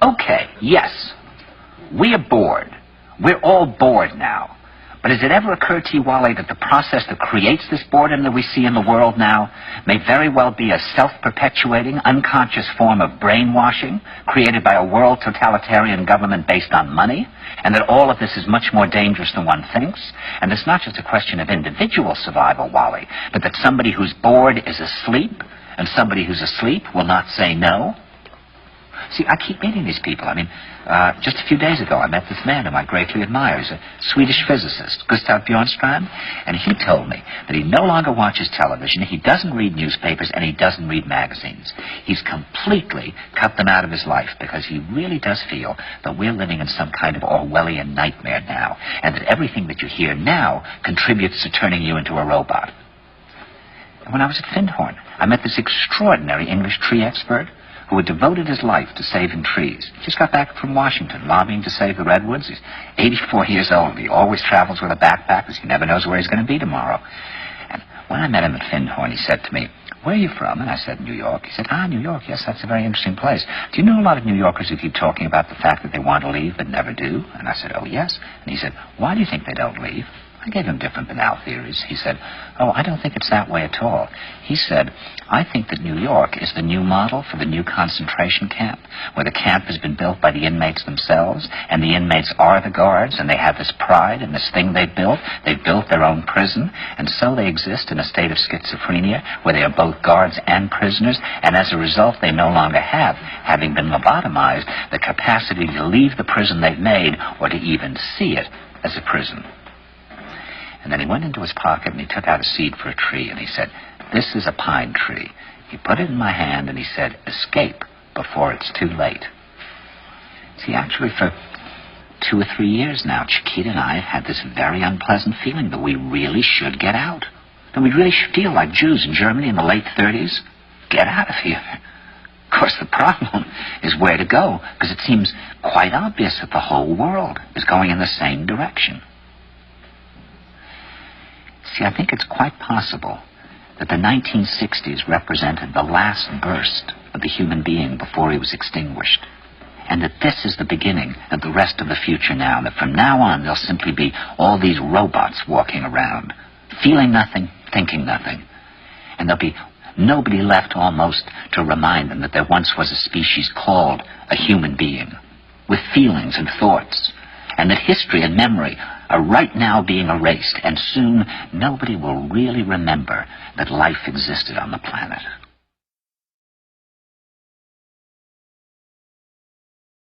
Okay, yes, we are bored. We're all bored now. But has it ever occurred to you, Wally, that the process that creates this boredom that we see in the world now may very well be a self-perpetuating, unconscious form of brainwashing created by a world totalitarian government based on money, and that all of this is much more dangerous than one thinks? And it's not just a question of individual survival, Wally, but that somebody who's bored is asleep, and somebody who's asleep will not say no? See, I keep meeting these people. I mean, just a few days ago, I met this man whom I greatly admire. He's a Swedish physicist, Gustav Bjornstrand, and he told me that he no longer watches television, he doesn't read newspapers, and he doesn't read magazines. He's completely cut them out of his life because he really does feel that we're living in some kind of Orwellian nightmare now, and that everything that you hear now contributes to turning you into a robot. And when I was at Findhorn, I met this extraordinary English tree expert who had devoted his life to saving trees. He just got back from Washington, lobbying to save the redwoods. He's 84 years old. He always travels with a backpack because he never knows where he's going to be tomorrow. And when I met him at Findhorn, he said to me, "Where are you from?" And I said, "New York." He said, "New York, yes, that's a very interesting place. Do you know a lot of New Yorkers who keep talking about the fact that they want to leave but never do?" And I said, "Oh, yes." And he said, "Why do you think they don't leave?" I gave him different banal theories. He said, "Oh, I don't think it's that way at all." He said, "I think that New York is the new model for the new concentration camp, where the camp has been built by the inmates themselves, and the inmates are the guards, and they have this pride in this thing they've built. They've built their own prison, and so they exist in a state of schizophrenia, where they are both guards and prisoners, and as a result, they no longer have, having been lobotomized, the capacity to leave the prison they've made, or to even see it as a prison." And then he went into his pocket and he took out a seed for a tree and he said, "This is a pine tree." He put it in my hand and he said, "Escape before it's too late." See, actually for 2 or 3 years now, Chiquita and I have had this very unpleasant feeling that we really should get out. That we really should feel like Jews in Germany in the late 30s. Get out of here. Of course, the problem is where to go, because it seems quite obvious that the whole world is going in the same direction. See, I think it's quite possible that the 1960s represented the last burst of the human being before he was extinguished, and that this is the beginning of the rest of the future now, and that from now on there'll simply be all these robots walking around, feeling nothing, thinking nothing, and there'll be nobody left almost to remind them that there once was a species called a human being, with feelings and thoughts, and that history and memory are right now being erased, and soon nobody will really remember that life existed on the planet.